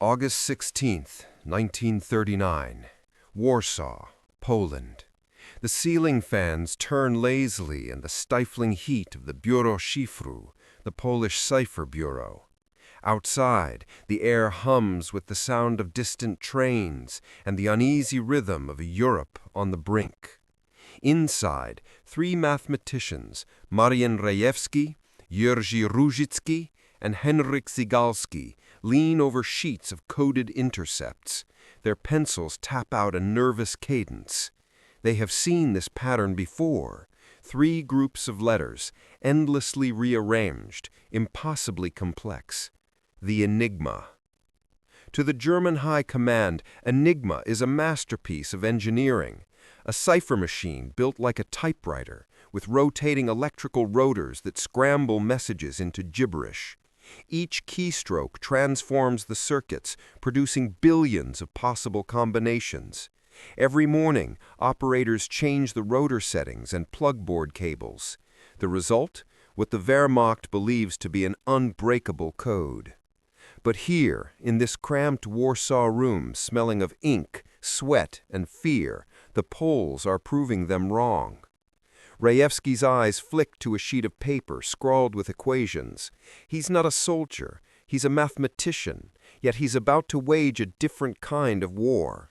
August 16th, 1939. Warsaw, Poland. The ceiling fans turn lazily in the stifling heat of the Biuro Szyfru, the Polish cipher bureau. Outside, the air hums with the sound of distant trains and the uneasy rhythm of a Europe on the brink. Inside, three mathematicians, Marian Rejewski, Jerzy Różycki, and Henryk Zygalski, lean over sheets of coded intercepts. Their pencils tap out a nervous cadence. They have seen this pattern before. Three groups of letters, endlessly rearranged, impossibly complex. The Enigma. To the German High Command, Enigma is a masterpiece of engineering. A cipher machine built like a typewriter, with rotating electrical rotors that scramble messages into gibberish. Each keystroke transforms the circuits, producing billions of possible combinations. Every morning, operators change the rotor settings and plugboard cables. The result? What the Wehrmacht believes to be an unbreakable code. But here, in this cramped Warsaw room smelling of ink, sweat, and fear, the Poles are proving them wrong. Rejewski's eyes flick to a sheet of paper scrawled with equations. He's not a soldier, he's a mathematician, yet he's about to wage a different kind of war.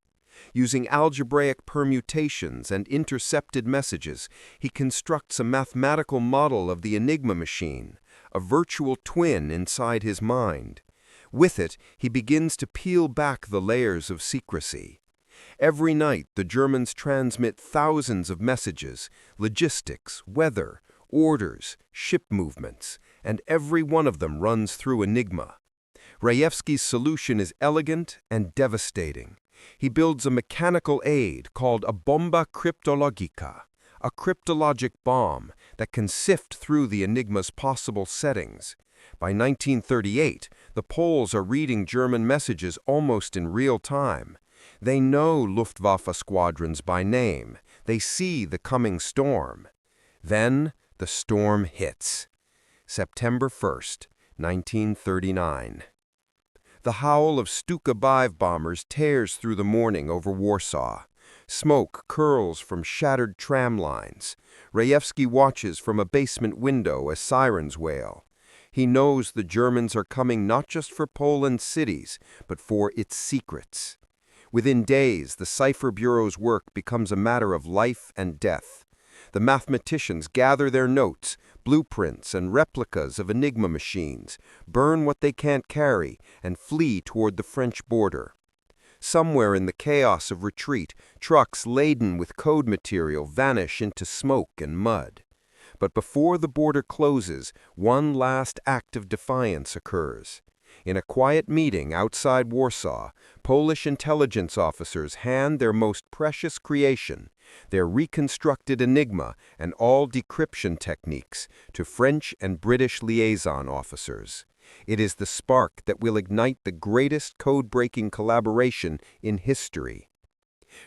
Using algebraic permutations and intercepted messages, he constructs a mathematical model of the Enigma machine, a virtual twin inside his mind. With it, he begins to peel back the layers of secrecy. Every night, the Germans transmit thousands of messages, logistics, weather, orders, ship movements, and every one of them runs through Enigma. Rejewski's solution is elegant and devastating. He builds a mechanical aid called a Bombe cryptologica, a cryptologic bomb that can sift through the Enigma's possible settings. By 1938, the Poles are reading German messages almost in real time. They know Luftwaffe squadrons by name. They see the coming storm. Then the storm hits. September 1st, 1939. The howl of Stuka-5 bombers tears through the morning over Warsaw. Smoke curls from shattered tram lines. Rejewski watches from a basement window as sirens wail. He knows the Germans are coming not just for Poland's cities, but for its secrets. Within days, the Cipher Bureau's work becomes a matter of life and death. The mathematicians gather their notes, blueprints, and replicas of Enigma machines, burn what they can't carry, and flee toward the French border. Somewhere in the chaos of retreat, trucks laden with code material vanish into smoke and mud. But before the border closes, one last act of defiance occurs. In a quiet meeting outside Warsaw, Polish intelligence officers hand their most precious creation, their reconstructed Enigma and all decryption techniques, to French and British liaison officers. It is the spark that will ignite the greatest code-breaking collaboration in history.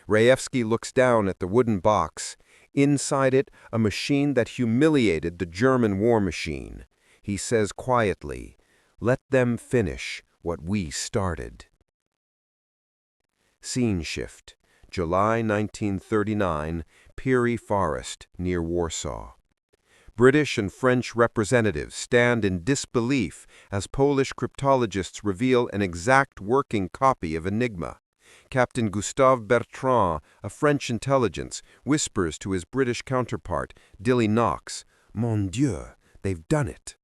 Rejewski looks down at the wooden box. Inside it, a machine that humiliated the German war machine. He says quietly, "Let them finish what we started." Scene shift. July 1939, Peary Forest, near Warsaw. British and French representatives stand in disbelief as Polish cryptologists reveal an exact working copy of Enigma. Captain Gustave Bertrand, a French intelligence, whispers to his British counterpart, Dilly Knox, "Mon Dieu, they've done it."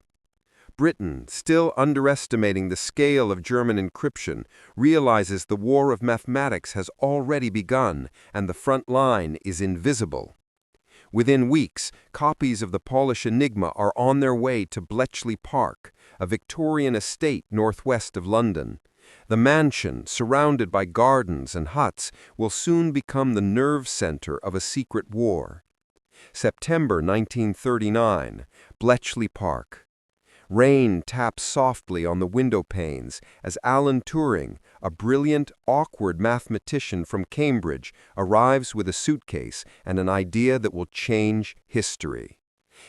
Britain, still underestimating the scale of German encryption, realizes the war of mathematics has already begun and the front line is invisible. Within weeks, copies of the Polish Enigma are on their way to Bletchley Park, a Victorian estate northwest of London. The mansion, surrounded by gardens and huts, will soon become the nerve center of a secret war. September 1939, Bletchley Park. Rain taps softly on the window panes as Alan Turing, a brilliant, awkward mathematician from Cambridge, arrives with a suitcase and an idea that will change history.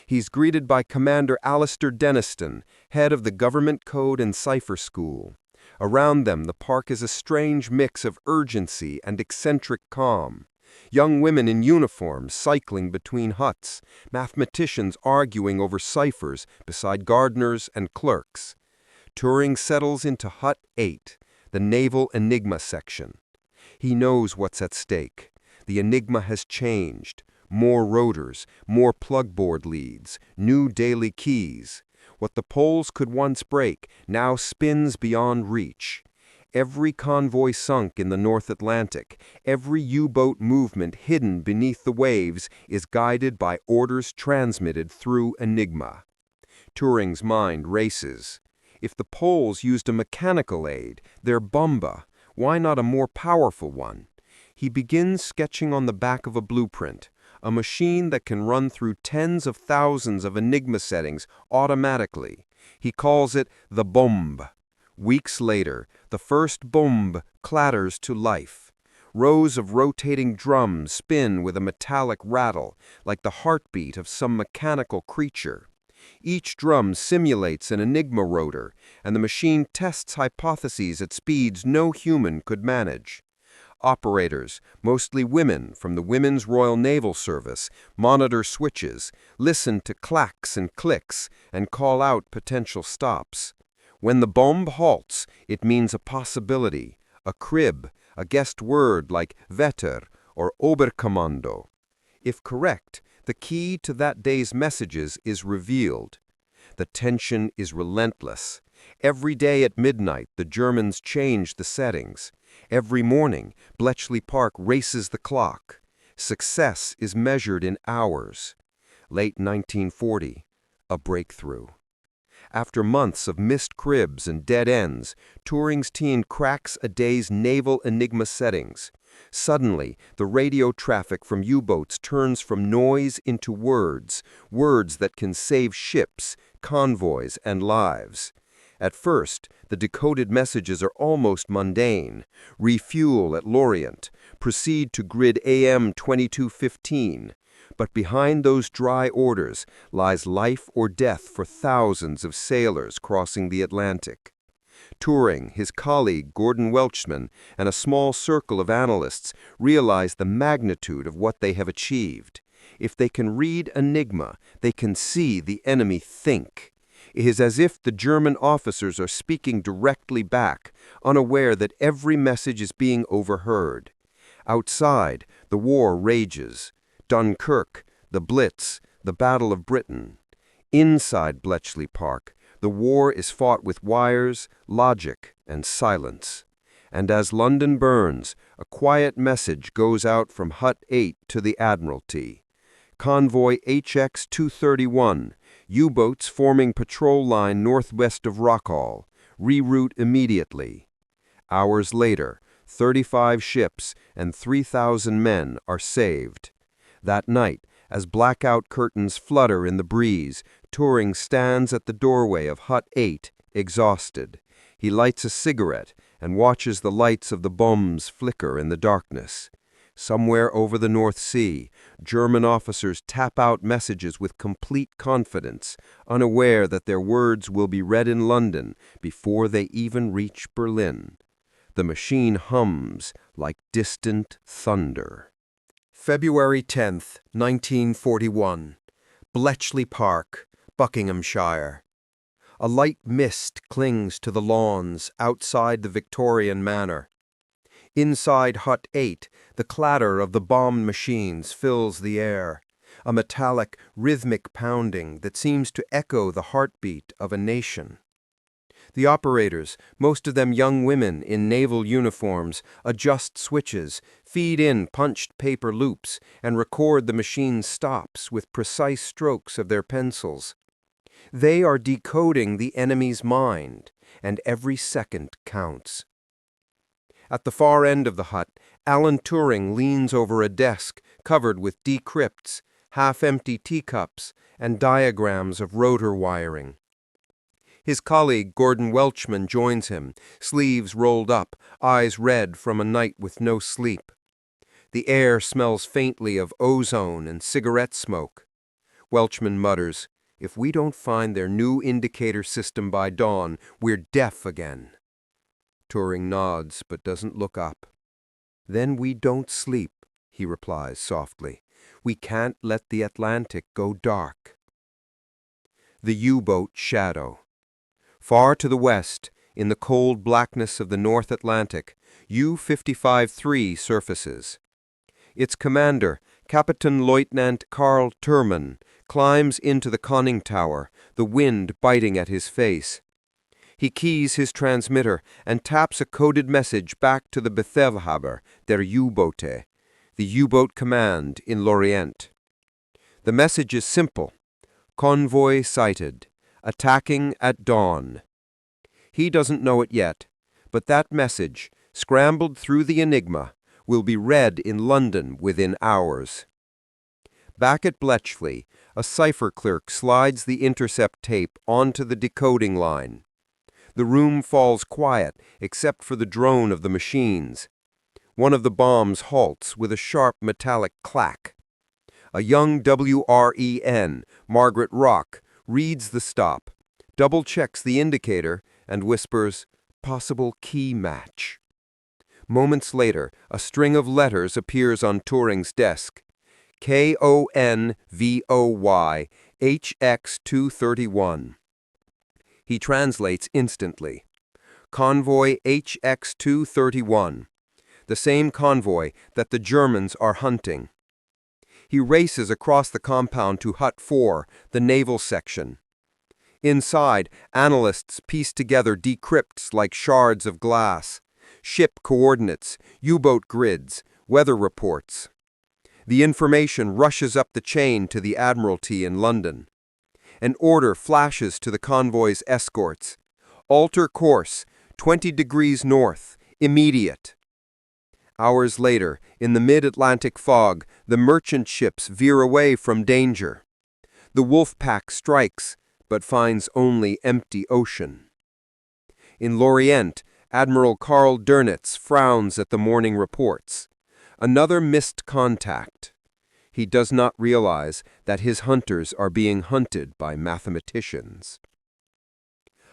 He's greeted by Commander Alistair Denniston, head of the Government Code and Cipher School. Around them, the park is a strange mix of urgency and eccentric calm. Young women in uniform cycling between huts, mathematicians arguing over ciphers beside gardeners and clerks. Turing settles into Hut 8, the naval Enigma section. He knows what's at stake. The Enigma has changed. More rotors, more plugboard leads, new daily keys. What the poles could once break now spins beyond reach. Every convoy sunk in the North Atlantic, every U-boat movement hidden beneath the waves is guided by orders transmitted through Enigma. Turing's mind races. If the poles used a mechanical aid, their Bombe, why not a more powerful one? He begins sketching on the back of a blueprint, a machine that can run through tens of thousands of Enigma settings automatically. He calls it the Bombe. Weeks later, the first Bombe clatters to life. Rows of rotating drums spin with a metallic rattle, like the heartbeat of some mechanical creature. Each drum simulates an Enigma rotor, and the machine tests hypotheses at speeds no human could manage. Operators, mostly women from the Women's Royal Naval Service, monitor switches, listen to clacks and clicks, and call out potential stops. When the bombe halts, it means a possibility, a crib, a guessed word like Wetter or Oberkommando. If correct, the key to that day's messages is revealed. The tension is relentless. Every day at midnight, the Germans change the settings. Every morning, Bletchley Park races the clock. Success is measured in hours. Late 1940, a breakthrough. After months of missed cribs and dead ends, Turing's team cracks a day's naval Enigma settings. Suddenly, the radio traffic from U-boats turns from noise into words, words that can save ships, convoys, and lives. At first, the decoded messages are almost mundane. Refuel at Lorient. Proceed to grid AM 2215. But behind those dry orders lies life or death for thousands of sailors crossing the Atlantic. Turing, his colleague Gordon Welchman, and a small circle of analysts realize the magnitude of what they have achieved. If they can read Enigma, they can see the enemy think. It is as if the German officers are speaking directly back, unaware that every message is being overheard. Outside, the war rages. Dunkirk, the Blitz, the Battle of Britain. Inside Bletchley Park, the war is fought with wires, logic, and silence. And as London burns, a quiet message goes out from Hut 8 to the Admiralty. Convoy HX 231, U-boats forming patrol line northwest of Rockall. Reroute immediately. Hours later, 35 ships and 3,000 men are saved. That night, as blackout curtains flutter in the breeze, Turing stands at the doorway of Hut 8, exhausted. He lights a cigarette and watches the lights of the bombs flicker in the darkness. Somewhere over the North Sea, German officers tap out messages with complete confidence, unaware that their words will be read in London before they even reach Berlin. The machine hums like distant thunder. February 10th, 1941. Bletchley Park, Buckinghamshire. A light mist clings to the lawns outside the Victorian manor. Inside Hut 8, the clatter of the bomb machines fills the air, a metallic, rhythmic pounding that seems to echo the heartbeat of a nation. The operators, most of them young women in naval uniforms, adjust switches, feed in punched paper loops, and record the machine's stops with precise strokes of their pencils. They are decoding the enemy's mind, and every second counts. At the far end of the hut, Alan Turing leans over a desk covered with decrypts, half-empty teacups, and diagrams of rotor wiring. His colleague Gordon Welchman joins him, sleeves rolled up, eyes red from a night with no sleep. The air smells faintly of ozone and cigarette smoke. Welchman mutters, "If we don't find their new indicator system by dawn, we're deaf again." Turing nods but doesn't look up. "Then we don't sleep," he replies softly. "We can't let the Atlantic go dark." The U-boat shadow. Far to the west, in the cold blackness of the North Atlantic, U-55-3 surfaces. Its commander, Captain Lieutenant Karl Thurman, climbs into the conning tower, the wind biting at his face. He keys his transmitter and taps a coded message back to the Befehlhaber der U-Boote, the U-boat command in Lorient. The message is simple: convoy sighted, attacking at dawn. He doesn't know it yet, but that message, scrambled through the Enigma, will be read in London within hours. Back at Bletchley, a cipher clerk slides the intercept tape onto the decoding line. The room falls quiet except for the drone of the machines. One of the bombs halts with a sharp metallic clack. A young WREN, Margaret Rock, reads the stop, double-checks the indicator, and whispers, "Possible key match." Moments later, a string of letters appears on Turing's desk. KONVOY HX231. He translates instantly. Convoy HX231. The same convoy that the Germans are hunting. He races across the compound to Hut 4, the naval section. Inside, analysts piece together decrypts like shards of glass. Ship coordinates, U-boat grids, weather reports. The information rushes up the chain to the Admiralty in London. An order flashes to the convoy's escorts. Alter course, 20 degrees north, immediate. Hours later, in the mid-Atlantic fog, the merchant ships veer away from danger. The wolf pack strikes, but finds only empty ocean. In Lorient, Admiral Karl Dönitz frowns at the morning reports. Another missed contact. He does not realize that his hunters are being hunted by mathematicians.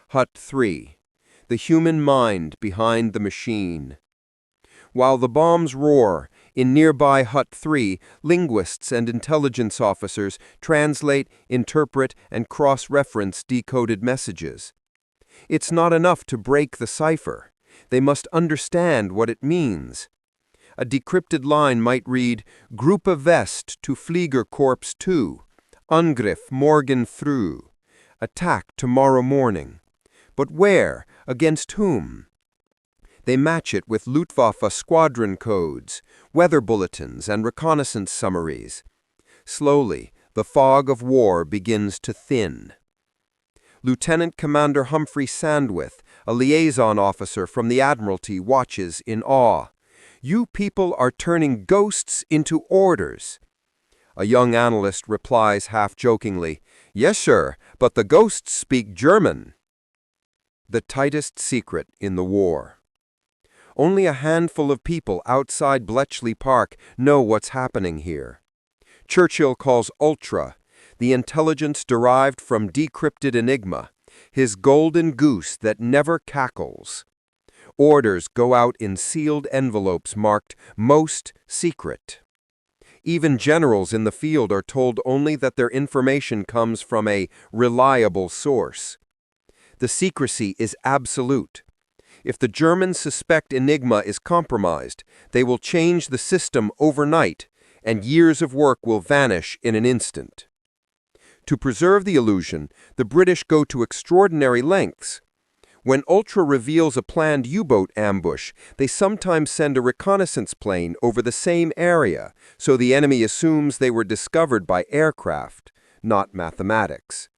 Hut 3. The human mind behind the machine. While the bombs roar, in nearby Hut 3, linguists and intelligence officers translate, interpret, and cross-reference decoded messages. It's not enough to break the cipher. They must understand what it means. A decrypted line might read, Gruppe West to Fliegerkorps 2, Angriff morgen früh, attack tomorrow morning. But where? Against whom? They match it with Luftwaffe squadron codes, weather bulletins, and reconnaissance summaries. Slowly, the fog of war begins to thin. Lieutenant Commander Humphrey Sandwith, a liaison officer from the Admiralty, watches in awe. "You people are turning ghosts into orders." A young analyst replies half-jokingly, "Yes, sir, but the ghosts speak German." The tightest secret in the war. Only a handful of people outside Bletchley Park know what's happening here. Churchill calls Ultra, the intelligence derived from decrypted Enigma, his golden goose that never cackles. Orders go out in sealed envelopes marked Most Secret. Even generals in the field are told only that their information comes from a reliable source. The secrecy is absolute. If the Germans suspect Enigma is compromised, they will change the system overnight, and years of work will vanish in an instant. To preserve the illusion, the British go to extraordinary lengths. When Ultra reveals a planned U-boat ambush, they sometimes send a reconnaissance plane over the same area, so the enemy assumes they were discovered by aircraft, not mathematics.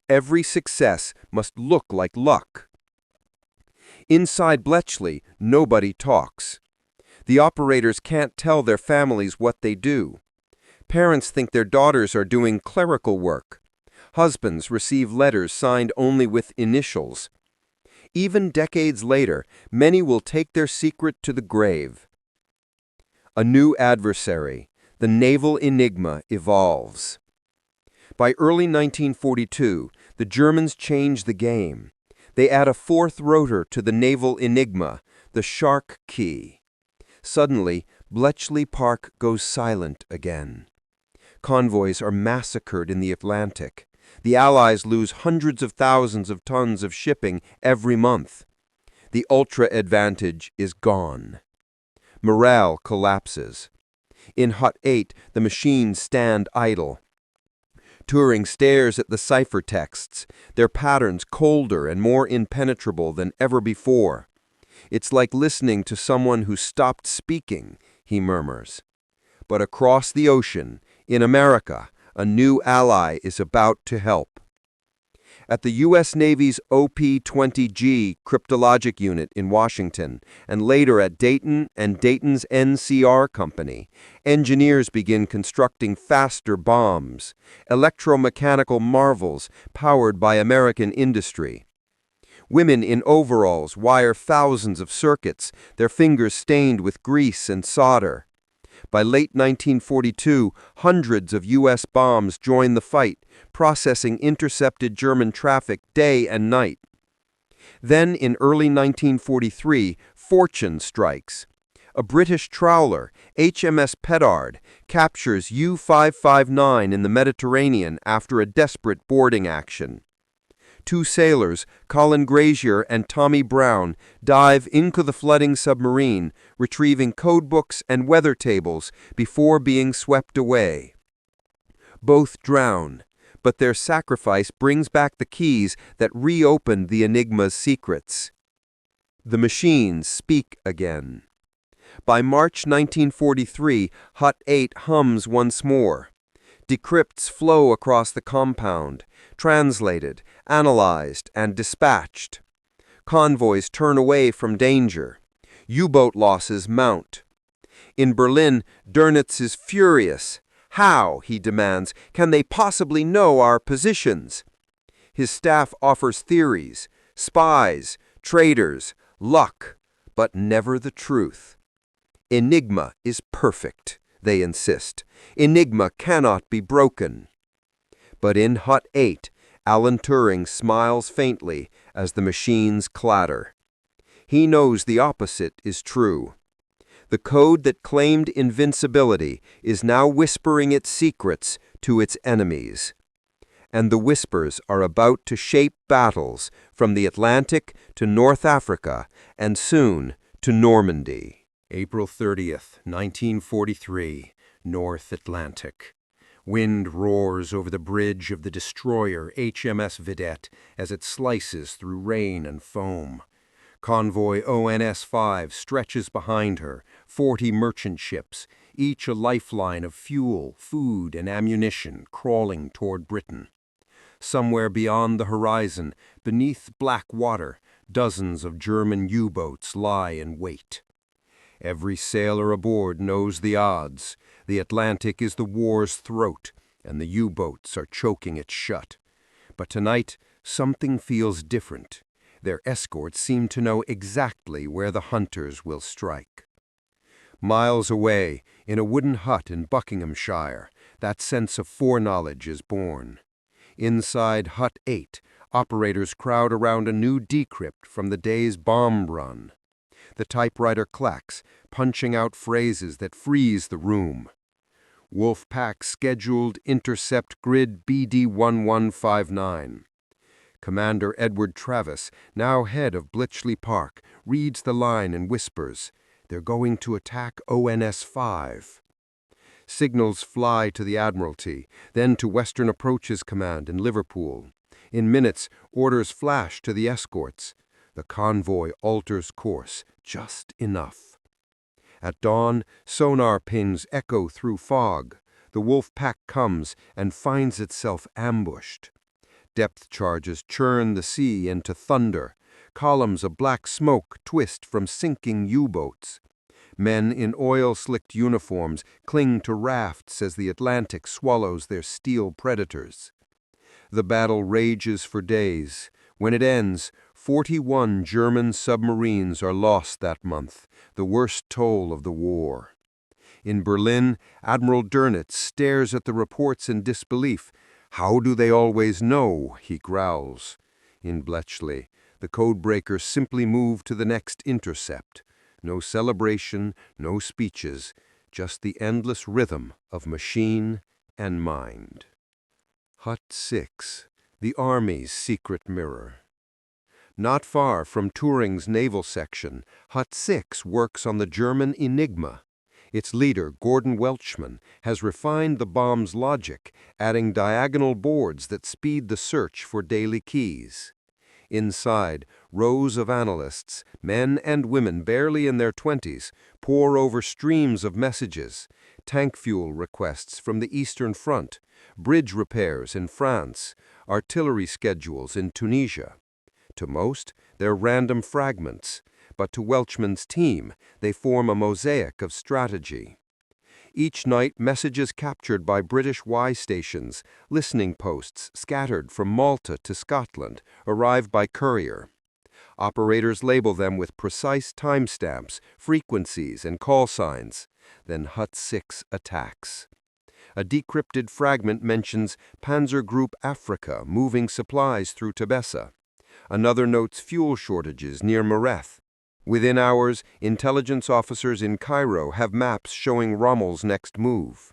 Every success must look like luck. Inside Bletchley, nobody talks. The operators can't tell their families what they do. Parents think their daughters are doing clerical work. Husbands receive letters signed only with initials. Even decades later, many will take their secret to the grave. A new adversary, the naval enigma, evolves. By early 1942, the Germans change the game. They add a fourth rotor to the naval Enigma, the Shark Key. Suddenly, Bletchley Park goes silent again. Convoys are massacred in the Atlantic. The Allies lose hundreds of thousands of tons of shipping every month. The ultra advantage is gone. Morale collapses. In Hut 8, the machines stand idle. Turing stares at the cipher texts, their patterns colder and more impenetrable than ever before. "It's like listening to someone who stopped speaking," he murmurs. But across the ocean, in America, a new ally is about to help. At the U.S. Navy's OP-20G cryptologic unit in Washington, and later at Dayton and Dayton's NCR Company, engineers begin constructing faster bombs, electromechanical marvels powered by American industry. Women in overalls wire thousands of circuits, their fingers stained with grease and solder. By late 1942, hundreds of U.S. bombs join the fight, processing intercepted German traffic day and night. Then, in early 1943, fortune strikes. A British trawler, HMS Petard, captures U-559 in the Mediterranean after a desperate boarding action. Two sailors, Colin Grazier and Tommy Brown, dive into the flooding submarine, retrieving codebooks and weather tables before being swept away. Both drown, but their sacrifice brings back the keys that reopened the Enigma's secrets. The machines speak again. By March 1943, Hut 8 hums once more. Decrypts flow across the compound, translated, analyzed, and dispatched. Convoys turn away from danger. U-boat losses mount. In Berlin, Dönitz is furious. "How," he demands, "can they possibly know our positions?" His staff offers theories, spies, traitors, luck, but never the truth. Enigma is perfect, they insist. Enigma cannot be broken. But in Hut 8, Alan Turing smiles faintly as the machines clatter. He knows the opposite is true. The code that claimed invincibility is now whispering its secrets to its enemies. And the whispers are about to shape battles from the Atlantic to North Africa and soon to Normandy. April 30th, 1943, North Atlantic. Wind roars over the bridge of the destroyer HMS Vedette as it slices through rain and foam. Convoy ONS-5 stretches behind her, 40 merchant ships, each a lifeline of fuel, food, and ammunition crawling toward Britain. Somewhere beyond the horizon, beneath black water, dozens of German U-boats lie in wait. Every sailor aboard knows the odds. The Atlantic is the war's throat, and the U-boats are choking it shut. But tonight, something feels different. Their escorts seem to know exactly where the hunters will strike. Miles away, in a wooden hut in Buckinghamshire, that sense of foreknowledge is born. Inside Hut 8, operators crowd around a new decrypt from the day's bomb run. The typewriter clacks, punching out phrases that freeze the room. Wolfpack scheduled intercept grid BD-1159. Commander Edward Travis, now head of Bletchley Park, reads the line and whispers, "They're going to attack ONS-5. Signals fly to the Admiralty, then to Western Approaches Command in Liverpool. In minutes, orders flash to the escorts. The convoy alters course, just enough. At dawn, sonar pings echo through fog. The wolf pack comes and finds itself ambushed. Depth charges churn the sea into thunder. Columns of black smoke twist from sinking U-boats. Men in oil-slicked uniforms cling to rafts as the Atlantic swallows their steel predators. The battle rages for days. When it ends, 41 German submarines are lost that month, the worst toll of the war. In Berlin, Admiral Dönitz stares at the reports in disbelief. "How do they always know?" he growls. In Bletchley, The codebreakers simply move to the next intercept. No celebration, no speeches, just the endless rhythm of machine and mind. Hut 6, the Army's secret mirror. Not far from Turing's naval section, Hut 6 works on the German Enigma. Its leader, Gordon Welchman, has refined the bomb's logic, adding diagonal boards that speed the search for daily keys. Inside, rows of analysts, men and women barely in their 20s, pore over streams of messages, tank fuel requests from the Eastern Front, bridge repairs in France, artillery schedules in Tunisia. To most, they're random fragments, but to Welchman's team, they form a mosaic of strategy. Each night, messages captured by British Y stations, listening posts scattered from Malta to Scotland, arrive by courier. Operators label them with precise timestamps, frequencies, and call signs. Then Hut 6 attacks. A decrypted fragment mentions Panzer Group Africa moving supplies through Tabessa. Another notes fuel shortages near Mareth. Within hours, intelligence officers in Cairo have maps showing Rommel's next move.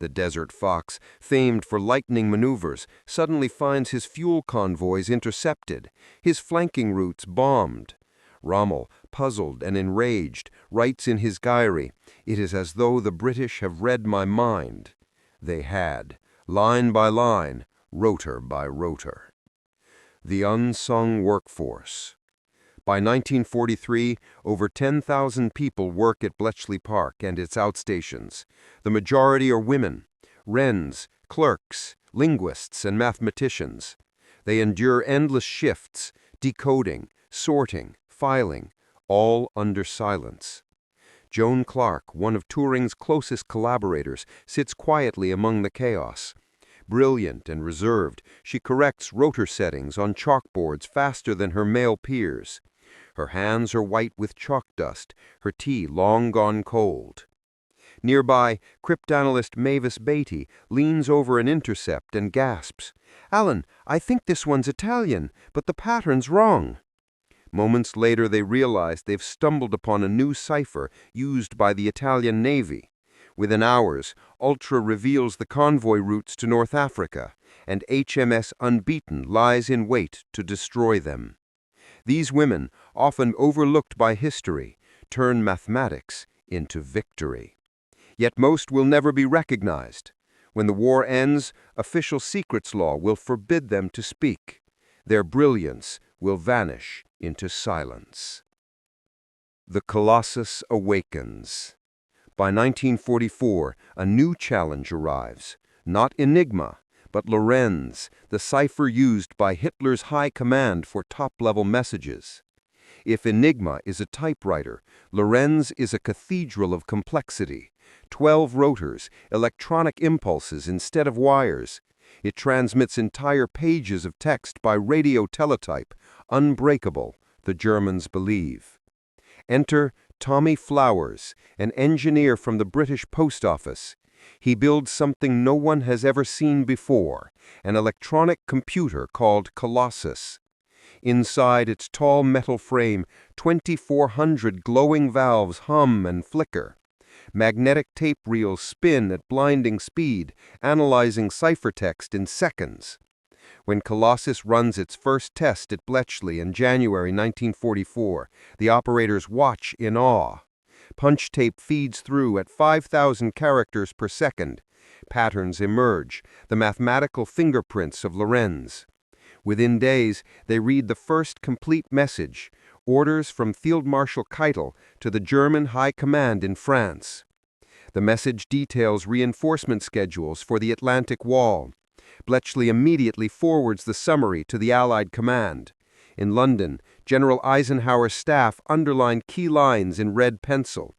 The Desert Fox, famed for lightning maneuvers, suddenly finds his fuel convoys intercepted, his flanking routes bombed. Rommel, puzzled and enraged, writes in his diary, "It is as though the British have read my mind." They had, line by line, rotor by rotor. The unsung workforce. By 1943, over 10,000 people work at Bletchley Park and its outstations. The majority are women, wrens, clerks, linguists, and mathematicians. They endure endless shifts, decoding, sorting, filing, all under silence. Joan Clark, one of Turing's closest collaborators, sits quietly among the chaos. Brilliant and reserved, she corrects rotor settings on chalkboards faster than her male peers. Her hands are white with chalk dust, her tea long gone cold. Nearby, cryptanalyst Mavis Beatty leans over an intercept and gasps, "Alan, I think this one's Italian, but the pattern's wrong." Moments later, they realize they've stumbled upon a new cipher used by the Italian Navy. Within hours, Ultra reveals the convoy routes to North Africa, and HMS Unbeaten lies in wait to destroy them. These women, often overlooked by history, turn mathematics into victory. Yet most will never be recognized. When the war ends, official secrets law will forbid them to speak. Their brilliance will vanish into silence. The Colossus awakens. By 1944, a new challenge arrives. Not Enigma, but Lorenz, the cipher used by Hitler's high command for top-level messages. If Enigma is a typewriter, Lorenz is a cathedral of complexity. 12 rotors, electronic impulses instead of wires. It transmits entire pages of text by radio teletype, unbreakable, the Germans believe. Enter Tommy Flowers, an engineer from the British Post Office. He builds something no one has ever seen before, an electronic computer called Colossus. Inside its tall metal frame, 2,400 glowing valves hum and flicker. Magnetic tape reels spin at blinding speed, analyzing ciphertext in seconds. When Colossus runs its first test at Bletchley in January 1944, the operators watch in awe. Punch tape feeds through at 5,000 characters per second. Patterns emerge, the mathematical fingerprints of Lorenz. Within days, they read the first complete message, orders from Field Marshal Keitel to the German High Command in France. The message details reinforcement schedules for the Atlantic Wall. Bletchley immediately forwards the summary to the Allied command. In London, General Eisenhower's staff underlined key lines in red pencil.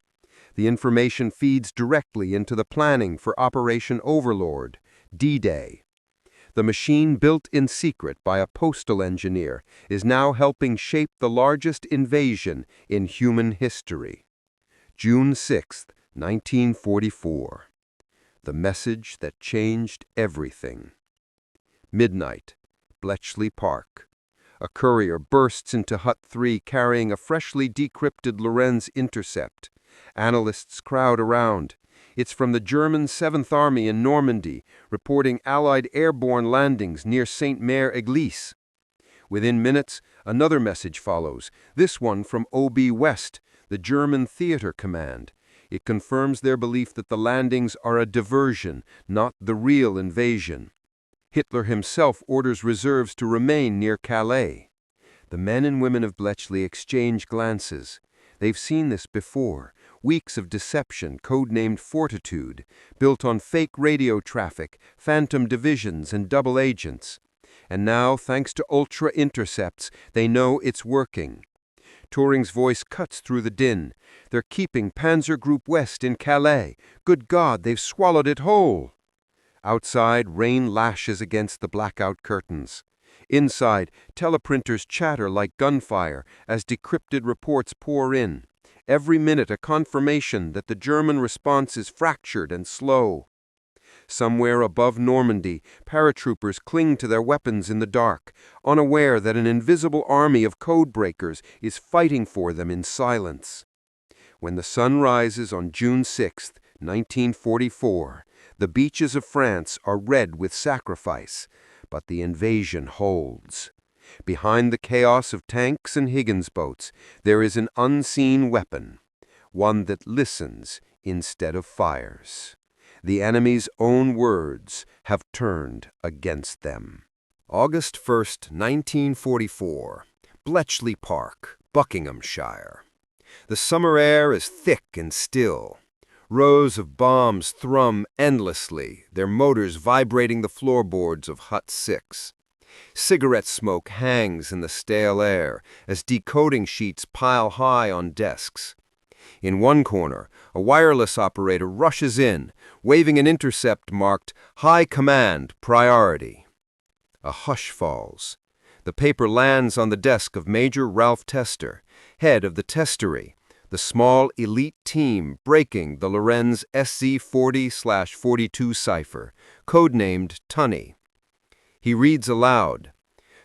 The information feeds directly into the planning for Operation Overlord, D-Day. The machine built in secret by a postal engineer is now helping shape the largest invasion in human history. June 6, 1944. The message that changed everything. Midnight, Bletchley Park. A courier bursts into Hut 3 carrying a freshly decrypted Lorenz intercept. Analysts crowd around. It's from the German 7th Army in Normandy, reporting Allied airborne landings near Sainte-Mère-Église. Within minutes, another message follows, this one from OB West, the German Theater Command. It confirms their belief that the landings are a diversion, not the real invasion. Hitler himself orders reserves to remain near Calais. The men and women of Bletchley exchange glances. They've seen this before. Weeks of deception, codenamed Fortitude, built on fake radio traffic, phantom divisions, and double agents. And now, thanks to ultra intercepts, they know it's working. Turing's voice cuts through the din. They're keeping Panzer Group West in Calais. Good God, they've swallowed it whole. Outside, rain lashes against the blackout curtains. Inside, teleprinters chatter like gunfire as decrypted reports pour in. Every minute a confirmation that the German response is fractured and slow. Somewhere above Normandy, paratroopers cling to their weapons in the dark, unaware that an invisible army of codebreakers is fighting for them in silence. When the sun rises on June 6, 1944, the beaches of France are red with sacrifice, but the invasion holds. Behind the chaos of tanks and Higgins boats, there is an unseen weapon, one that listens instead of fires. The enemy's own words have turned against them. August 1st, 1944, Bletchley Park, Buckinghamshire. The summer air is thick and still. Rows of bombs thrum endlessly, their motors vibrating the floorboards of Hut 6. Cigarette smoke hangs in the stale air as decoding sheets pile high on desks. In one corner, a wireless operator rushes in, waving an intercept marked High Command Priority. A hush falls. The paper lands on the desk of Major Ralph Tester, head of the testery, the small elite team breaking the Lorenz SC40/42 cipher, codenamed Tunny. He reads aloud,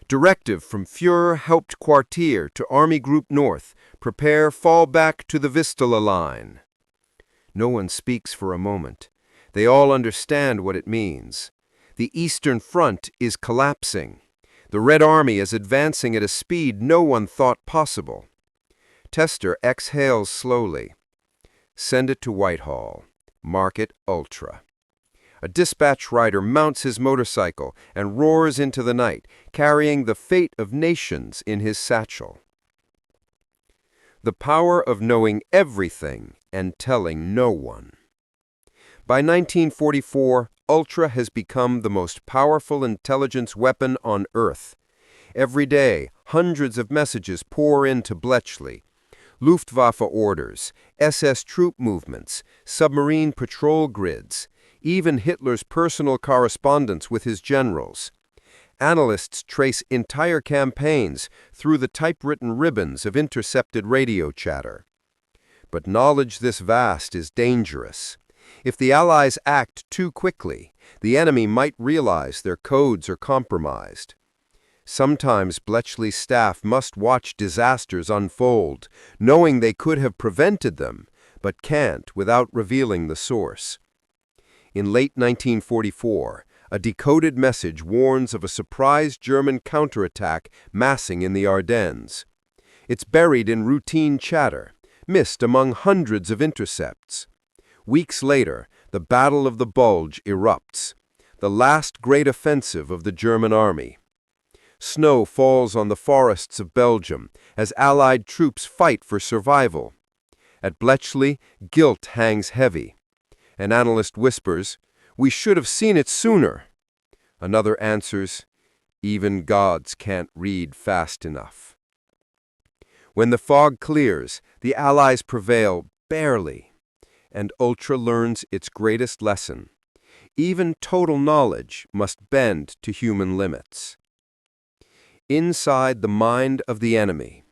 Directive from Führer Hauptquartier to Army Group North, prepare fall back to the Vistula line. No one speaks for a moment. They all understand what it means. The Eastern Front is collapsing. The Red Army is advancing at a speed no one thought possible. Tester exhales slowly. Send it to Whitehall. Mark it Ultra. A dispatch rider mounts his motorcycle and roars into the night, carrying the fate of nations in his satchel. The power of knowing everything and telling no one. By 1944, Ultra has become the most powerful intelligence weapon on Earth. Every day, hundreds of messages pour into Bletchley. Luftwaffe orders, SS troop movements, submarine patrol grids, even Hitler's personal correspondence with his generals. Analysts trace entire campaigns through the typewritten ribbons of intercepted radio chatter. But knowledge this vast is dangerous. If the Allies act too quickly, the enemy might realize their codes are compromised. Sometimes Bletchley's staff must watch disasters unfold, knowing they could have prevented them, but can't without revealing the source. In late 1944, a decoded message warns of a surprise German counterattack massing in the Ardennes. It's buried in routine chatter, missed among hundreds of intercepts. Weeks later, the Battle of the Bulge erupts, the last great offensive of the German army. Snow falls on the forests of Belgium as Allied troops fight for survival. At Bletchley, guilt hangs heavy. An analyst whispers, "We should have seen it sooner." Another answers, "Even gods can't read fast enough." When the fog clears, the Allies prevail barely, and Ultra learns its greatest lesson. Even total knowledge must bend to human limits. Inside the mind of the enemy.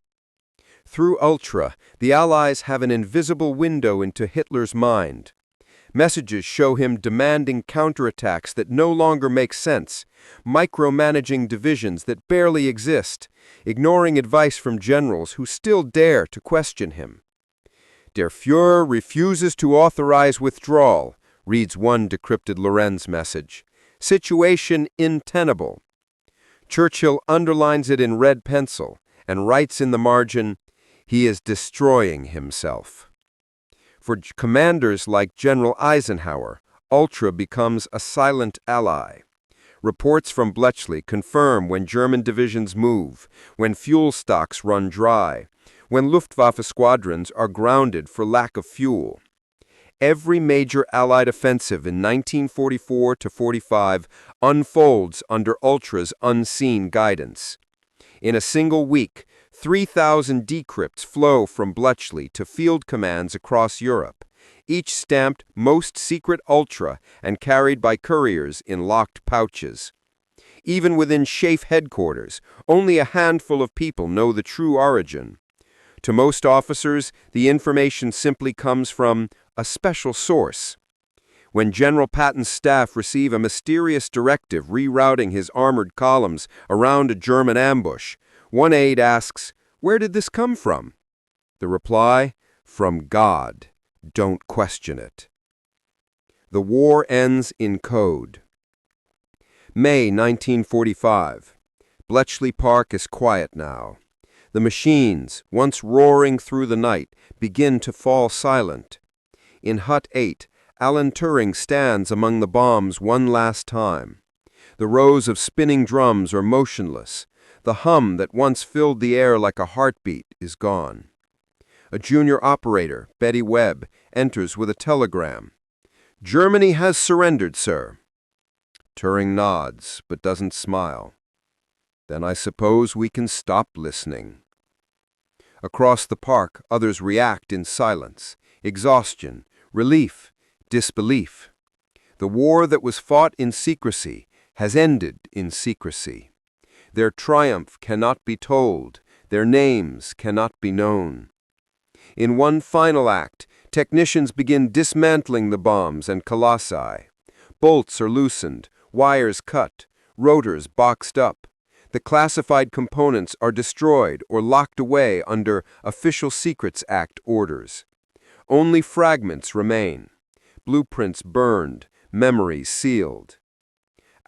Through Ultra, the Allies have an invisible window into Hitler's mind. Messages show him demanding counterattacks that no longer make sense, micromanaging divisions that barely exist, ignoring advice from generals who still dare to question him. Der Führer refuses to authorize withdrawal, reads one decrypted Lorenz message. Situation untenable. Churchill underlines it in red pencil and writes in the margin, he is destroying himself. For commanders like General Eisenhower, Ultra becomes a silent ally. Reports from Bletchley confirm when German divisions move, when fuel stocks run dry, when Luftwaffe squadrons are grounded for lack of fuel. Every major Allied offensive in 1944 to 45 unfolds under Ultra's unseen guidance. In a single week, 3,000 decrypts flow from Bletchley to field commands across Europe, each stamped Most Secret Ultra and carried by couriers in locked pouches. Even within SHAEF headquarters, only a handful of people know the true origin. To most officers, the information simply comes from a special source. When General Patton's staff receive a mysterious directive rerouting his armored columns around a German ambush, one aide asks, "Where did this come from?" The reply, "From God. Don't question it." The war ends in code. May 1945. Bletchley Park is quiet now. The machines, once roaring through the night, begin to fall silent. In Hut 8, Alan Turing stands among the bombs one last time. The rows of spinning drums are motionless. The hum that once filled the air like a heartbeat is gone. A junior operator, Betty Webb, enters with a telegram. "Germany has surrendered, sir." Turing nods, but doesn't smile. "Then I suppose we can stop listening." Across the park, others react in silence, exhaustion, relief, disbelief. The war that was fought in secrecy has ended in secrecy. Their triumph cannot be told, their names cannot be known. In one final act, technicians begin dismantling the bombs and colossi. Bolts are loosened, wires cut, rotors boxed up. The classified components are destroyed or locked away under Official Secrets Act orders. Only fragments remain. Blueprints burned, memories sealed.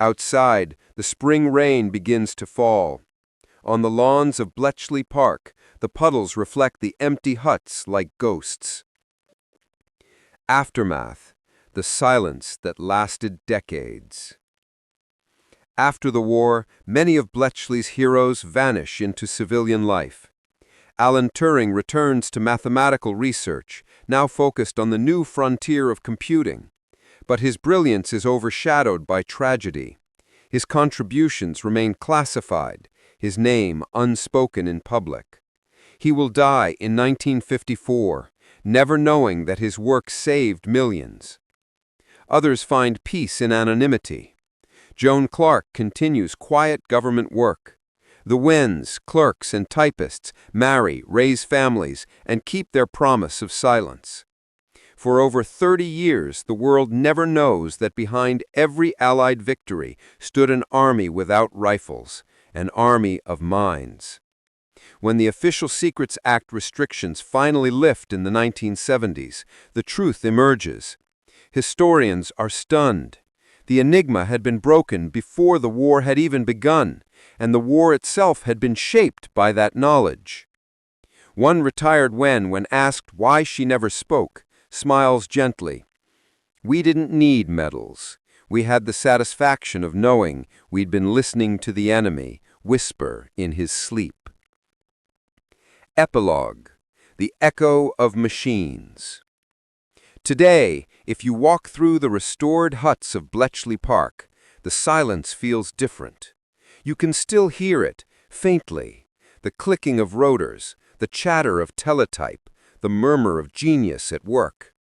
Outside, the spring rain begins to fall. On the lawns of Bletchley Park, the puddles reflect the empty huts like ghosts. Aftermath, the silence that lasted decades. After the war, many of Bletchley's heroes vanish into civilian life. Alan Turing returns to mathematical research, now focused on the new frontier of computing. But his brilliance is overshadowed by tragedy. His contributions remain classified, his name unspoken in public. He will die in 1954, never knowing that his work saved millions. Others find peace in anonymity. Joan Clark continues quiet government work. The Wens, clerks, and typists marry, raise families, and keep their promise of silence. For over 30 years, the world never knows that behind every Allied victory stood an army without rifles, an army of minds. When the Official Secrets Act restrictions finally lift in the 1970s, the truth emerges. Historians are stunned. The enigma had been broken before the war had even begun, and the war itself had been shaped by that knowledge. One retired when asked why she never spoke, smiles gently. "We didn't need medals. We had the satisfaction of knowing we'd been listening to the enemy whisper in his sleep." Epilogue: The Echo of Machines. Today, if you walk through the restored huts of Bletchley Park, the silence feels different. You can still hear it, faintly, the clicking of rotors, the chatter of teletype, the murmur of genius at work.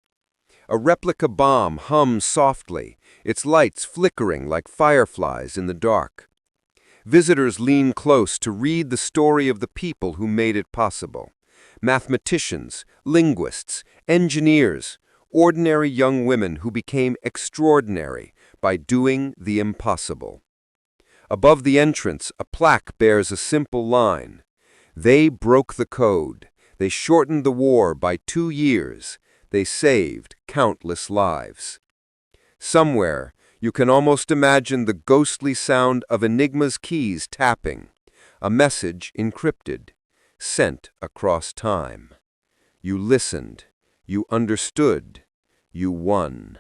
A replica bomb hums softly, its lights flickering like fireflies in the dark. Visitors lean close to read the story of the people who made it possible. Mathematicians, linguists, engineers, ordinary young women who became extraordinary by doing the impossible. Above the entrance, a plaque bears a simple line. They broke the code. They shortened the war by 2 years. They saved countless lives. Somewhere, you can almost imagine the ghostly sound of Enigma's keys tapping, a message encrypted, sent across time. You listened. You understood. You won.